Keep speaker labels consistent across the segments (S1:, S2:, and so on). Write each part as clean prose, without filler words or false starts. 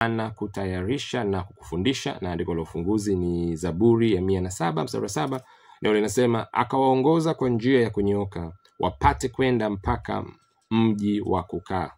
S1: na kutayarisha na kukufundisha. Na andiko la ufunguzi ni Zaburi ya 107 mstari wa 7. Neno linasema akawaongoza kwa njia ya kunyooka wapate kwenda mpaka mji wa kukaa.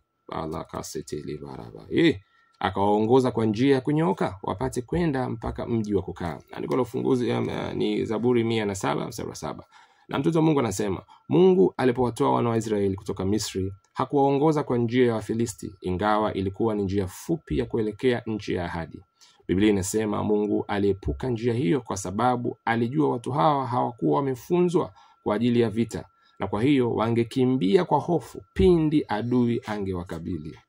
S1: Akawaongoza kwa njia ya kunyooka wapate kwenda mpaka mji wa kukaa. Andiko la ufunguzi ni Zaburi 107 mstari wa 7. Na mtoto wa Mungu anasema Mungu alipowatoa wana wa Israeli kutoka Misri hakuwaongoza kwa njia ya Wafilisti, ingawa ilikuwa ni njia fupi ya kuelekea nchi ya ahadi. Biblia inasema Mungu aliepuka njia hiyo kwa sababu alijua watu hawa hawakuwa wamefunzwa kwa ajili ya vita, na kwa hiyo wangekimbia kwa hofu pindi adui angewakabili.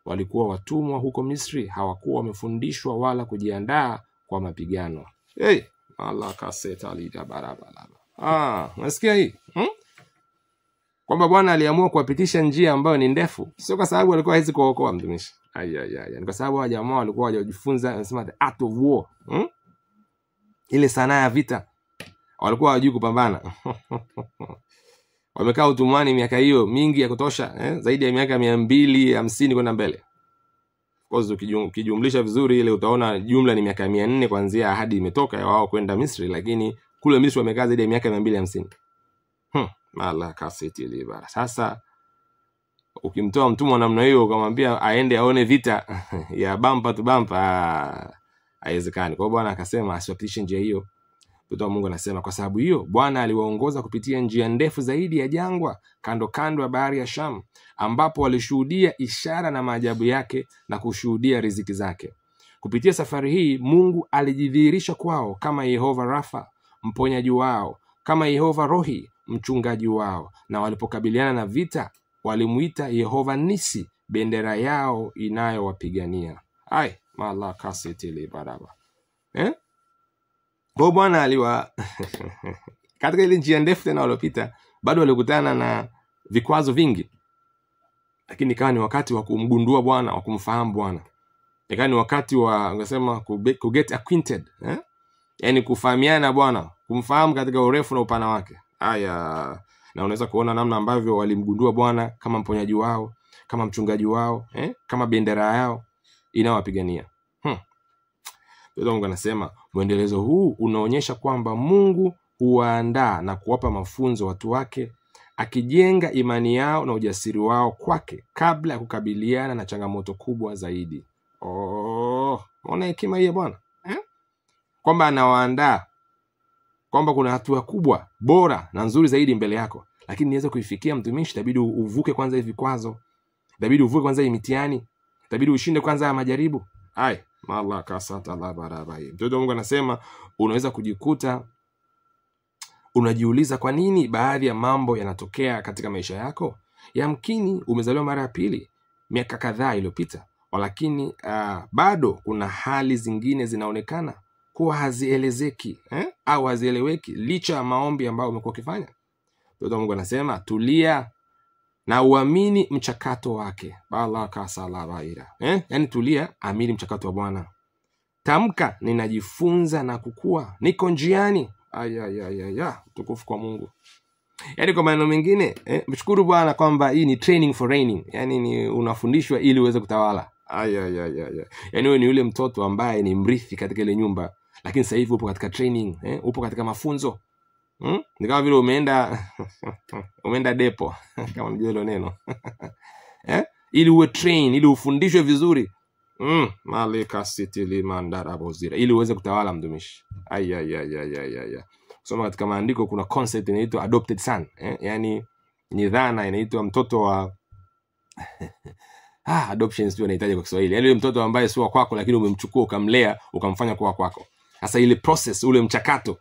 S1: Walikuwa watumwa huko Misri, hawakuwa wamefundishwa wala kujiandaa kwa mapigano. Unasikia hii? Kwamba Bwana aliamua kuwapitisha njia ambayo ni ndefu, sio kwa sababu alikuwa hawezi kuokoa mtumishi. Ni kwa sababu jamaa walikuwa hawajifunza, anasema the art of war. Ile sanaa ya vita. Walikuwa hawajui kupambana. Wamekaa utumwani miaka hiyo mingi ya kutosha, zaidi ya miaka 250 kwenda mbele. Kwa hiyo ukijumlisha vizuri ile utaona jumla ni miaka 400 kuanzia ahadi imetoka ya wao kwenda Misri, lakini kule Misri wamekaa zaidi ya miaka 250. Sasa ukimtoa mtumwa namna hiyo ukamwambia aende aone vita ya bumper to bumper, haiwezekani. Kwa hiyo Bwana akasema asiwapitishe njia hiyo. Mtoto wa Mungu anasema kwa sababu hiyo Bwana aliwaongoza kupitia njia ndefu zaidi ya jangwa, kando kando ya bahari ya Shamu, ambapo walishuhudia ishara na maajabu yake na kushuhudia riziki zake. Kupitia safari hii Mungu alijidhihirisha kwao kama Yehova Rafa, mponyaji wao, kama Yehova Rohi, mchungaji wao, na walipokabiliana na vita walimuita Yehova Nisi, bendera yao inayowapigania. Kwa Bwana aliwa katika ile njia ndefu tena walopita, bado walikutana na vikwazo vingi, lakini ikawa ni wakati wa kumgundua Bwana, wa kumfahamu Bwana. Ikawa ni wakati wa ungesema ku get acquainted, yani kufahamiana Bwana, kumfahamu katika urefu na upana wake. Na unaweza kuona namna ambavyo walimgundua Bwana kama mponyaji wao, kama mchungaji wao, kama bendera yao inawapigania. Mungu anasema muendelezo huu unaonyesha kwamba Mungu huwaandaa na kuwapa mafunzo watu wake, akijenga imani yao na ujasiri wao kwake kabla ya kukabiliana na changamoto kubwa zaidi. Unaona hekima hii ya Bwana? Kwamba anawaandaa, kwamba kuna hatua kubwa, bora na nzuri zaidi mbele yako, lakini niweze kuifikia mtumishi, itabidi uvuke kwanza hivi vikwazo, itabidi uvuke kwanza hii mitihani, itabidi ushinde kwanza ya majaribu. Mtoto wa Mungu anasema unaweza kujikuta unajiuliza kwa nini baadhi ya mambo yanatokea katika maisha yako. Yamkini umezaliwa mara ya pili miaka kadhaa iliyopita, lakini bado kuna hali zingine zinaonekana kuwa hazielezeki au hazieleweki licha ya maombi ambayo umekuwa ukifanya. Mtoto wa Mungu anasema tulia na uamini mchakato wake. Yani tulia, amini mchakato wa Bwana. Tamka ninajifunza na kukua, niko njiani. Tukufu kwa Mungu. Yani kwa maneno mengine, mshukuru Bwana kwamba hii ni training for reigning. Yani ni unafundishwa ili uweze kutawala. Yani wewe ni yule mtoto ambaye ni mrithi katika ile nyumba, lakini sasa hivi upo katika training, upo katika mafunzo. Ni kama vile umeenda depo kama mjue hilo neno. Ili uwe train, ili ufundishwe vizuri. Malika city limandara bozira, ili uweze kutawala mtumishi. Soma katika maandiko kuna concept inaitwa adopted son, yani ni dhana inaitwa mtoto wa adoption sio inahitaji kwa Kiswahili. Yani mtoto ambaye sio kwako lakini umemchukua ukamlea ukamfanya kuwa kwako. Sasa ile process, ule mchakato,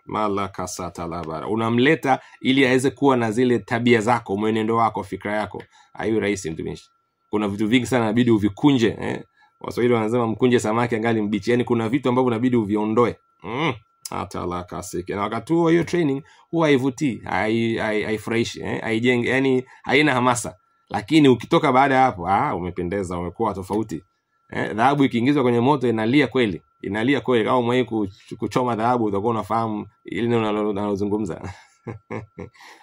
S1: malaka satalabara, unamleta ili aweze kuwa na zile tabia zako, mwenendo wako, fikra yako. Hayo rahisi mtumishi. Kuna vitu vingi sana inabidi uvikunje, Waswahili wanasema mkunje samaki angali mbichi. Yani kuna vitu ambavyo inabidi uviondoe. Atalaka sike. Na wakati huo hiyo training huwa haivutii, haifurahishi, haijenge, yani haina hamasa. Lakini ukitoka baada ya hapo, umependeza, umekuwa tofauti. Dhahabu ikiingizwa kwenye moto inalia kweli. Inalia kweli. Kama mwenye kuchoma dhahabu utakuwa unafahamu ile neno unalozungumza.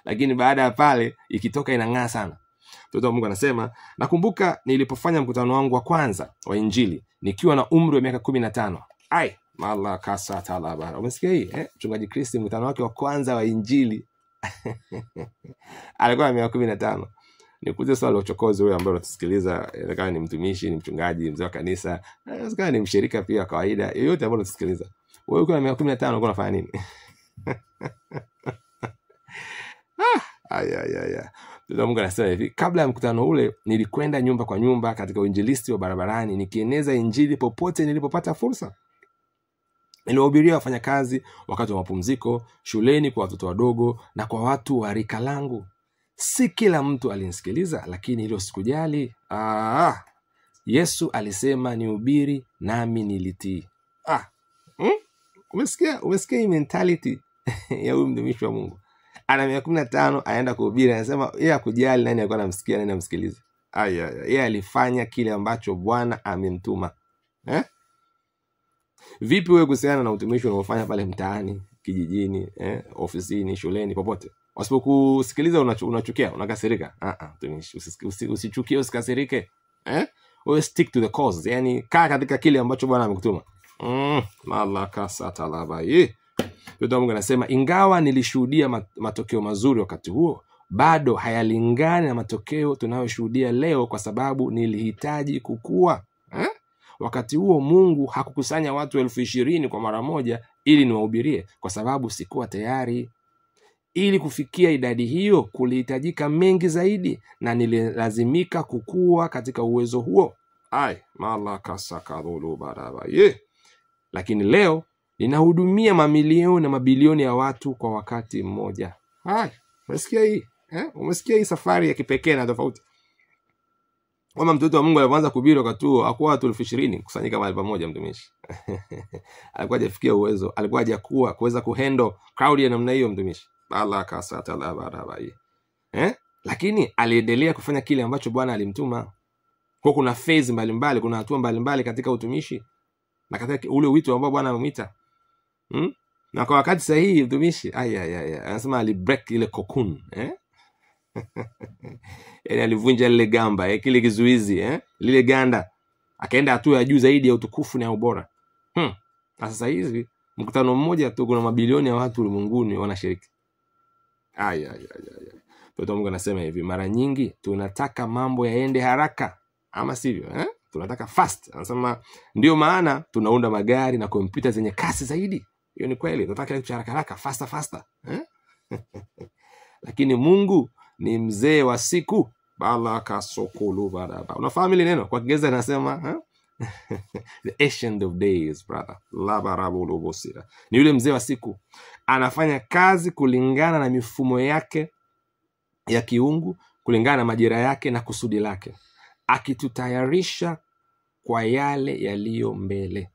S1: Lakini baada ya pale ikitoka inang'aa sana. Mtoto wa Mungu anasema, nakumbuka nilipofanya mkutano wangu wa kwanza wa injili nikiwa na umri wa miaka 15. Ai, mala kasa talaba. Umesikia hii? Mchungaji Kristi mkutano wake wa kwanza wa injili alikuwa na miaka 15. Nikuulize swali la uchokozi wewe ambaye unatusikiliza, kama ni mtumishi, ni mchungaji, mzee wa kanisa, kama ni mshirika pia kawaida, yoyote ambaye unatusikiliza. Wewe ukiwa na miaka 15 unakuwa unafanya nini? Ndio Mungu anasema hivi, kabla ya mkutano ule nilikwenda nyumba kwa nyumba katika uinjilisti wa barabarani nikieneza injili popote nilipopata fursa. Niliwahubiria wafanyakazi wakati wa mapumziko, shuleni kwa watoto wadogo na kwa watu wa rika langu. Si kila mtu alinisikiliza, lakini hilo sikujali. Yesu alisema nihubiri nami nilitii. Umesikia hii mentality ya huyu mtumishi wa Mungu? Ana miaka 15 aenda kuhubiri, anasema yeye hakujali nani alikuwa anamsikia nani anamsikiliza. Yeye alifanya kile ambacho Bwana amemtuma. Vipi wewe kuhusiana na utumishi unaofanya pale mtaani, kijijini, ofisini, shuleni, popote? Wasipokusikiliza unachukia, unakasirika? Mtumishi, usichukie, usikasirike. Wewe stick to the cause. Yani kaa katika kile ambacho Bwana amekutuma. Malaka satalaba. Ndio Mungu anasema, ingawa nilishuhudia matokeo mazuri wakati huo, bado hayalingani na matokeo tunayoshuhudia leo kwa sababu nilihitaji kukua. Wakati huo Mungu hakukusanya watu 20,000 kwa mara moja ili niwahubirie, kwa sababu sikuwa tayari. Ili kufikia idadi hiyo kulihitajika mengi zaidi, na nililazimika kukua katika uwezo huo. Malaka sakadhulu baraba. Lakini leo ninahudumia mamilioni na mabilioni ya watu kwa wakati mmoja. Umesikia hii? Umesikia hii safari ya kipekee na tofauti? Kama mtoto wa Mungu alianza kuhubiri wakati huo, hakuwa watu 20,000 kusanyika mahali pamoja mtumishi. Alikuwa hajafikia uwezo, alikuwa hajakuwa kuweza kuhandle crowd ya namna hiyo mtumishi. Allah kasata la baraba. Lakini aliendelea kufanya kile ambacho Bwana alimtuma. Kwa kuna phase mbalimbali, kuna hatua mbalimbali katika utumishi na katika ule wito ambao Bwana amemwita. Na kwa wakati sahihi mtumishi, anasema ali break ile cocoon, yani alivunja lile gamba, kile kizuizi, lile ganda, akaenda hatua ya juu zaidi ya utukufu na ubora. Na sasa hivi mkutano mmoja tu kuna mabilioni ya watu ulimwenguni wanashiriki. Ndio Mungu anasema hivi, mara nyingi tunataka mambo yaende haraka, ama sivyo? Tunataka fast. Anasema ndio maana tunaunda magari na kompyuta zenye kasi zaidi. Hiyo ni kweli, tunataka kitu haraka haraka, faster. Lakini Mungu ni mzee wa siku. Balaka sokulu baraba. Unafahamu ile neno? Kwa Kiingereza anasema the ancient of days, brother. La barabu lobosira. Ni yule mzee wa siku. Anafanya kazi kulingana na mifumo yake ya kiungu, kulingana na majira yake na kusudi lake, akitutayarisha kwa yale yaliyo mbele.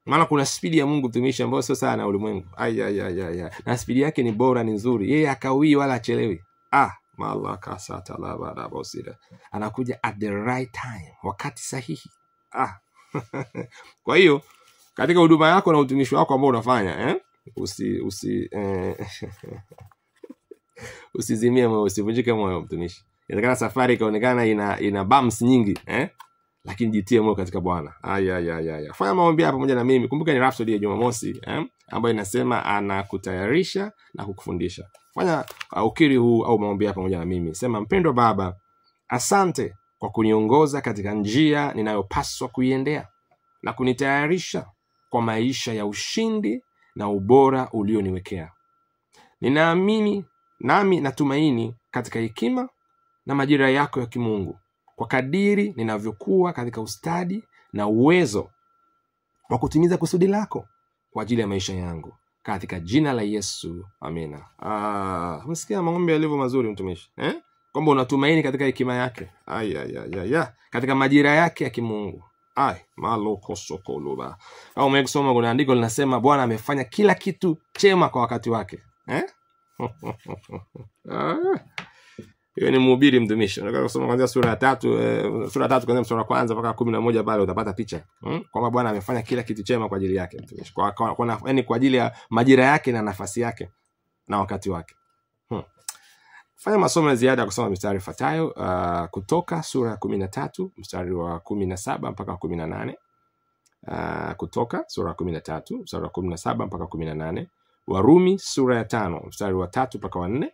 S1: Maana kuna spidi ya Mungu mtumishi ambayo sio sana ulimwengu. Na spidi yake ni bora, ni nzuri. Yeye akawii wala achelewi. Malaka satalaba rabosira. Anakuja at the right time, wakati sahihi. Kwa hiyo katika huduma yako na utumishi wako ambao unafanya, usizimie moyo, usivunjike moyo mtumishi. Inawezekana safari ikaonekana ina bumps nyingi, lakini jitie moyo katika Bwana. Fanya maombi hapa pamoja na mimi. Kumbuka ni Rhapsody ya Jumamosi, ambayo inasema anakutayarisha na kukufundisha. Fanya ukiri huu au maombi hapa pamoja na mimi. Sema, mpendwa Baba, asante kwa kuniongoza katika njia ninayopaswa kuiendea na kunitayarisha kwa maisha ya ushindi na ubora ulioniwekea. Ninaamini nami natumaini katika hekima na majira yako ya kimungu, kwa kadiri ninavyokuwa katika ustadi na uwezo wa kutimiza kusudi lako kwa ajili ya maisha yangu, katika jina la Yesu, amina. Umesikia maombi yalivyo mazuri mtumishi, kwamba unatumaini katika hekima yake, katika majira yake ya kimungu. Maloko sokoluba. Au umesoma kuna andiko linasema Bwana amefanya kila kitu chema kwa wakati wake. Hiyo ni Mhubiri mtumishi. Unataka kusoma kuanzia sura 3 kuanzia mstari wa kwanza mpaka 11 pale utapata picha. Kwamba Bwana amefanya kila kitu chema kwa ajili yake mtumishi. Yaani kwa ajili ya majira yake na nafasi yake na wakati wake. Fanya masomo ya ziada kusoma mistari ifuatayo. Kutoka sura ya 13 mstari wa 17 mpaka 18. Kutoka sura ya 13 mstari wa 17 mpaka 18. Warumi sura ya 5 mstari wa 3 mpaka 4.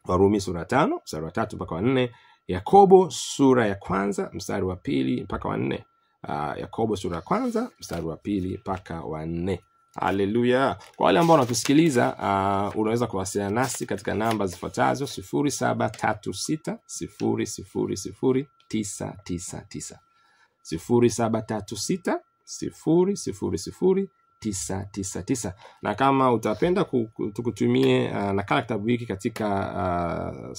S1: Warumi sura ya 5 mstari wa 3 mpaka 4. Yakobo sura ya 1 mstari wa 2 mpaka 4. Yakobo sura ya 1 mstari wa 2 mpaka 4. Haleluya. Kwa wale ambao wanatusikiliza, unaweza kuwasiliana nasi katika namba zifuatazo: 0736 000 999, 0736 000 999. Na kama utapenda tukutumie nakala kitabu hiki katika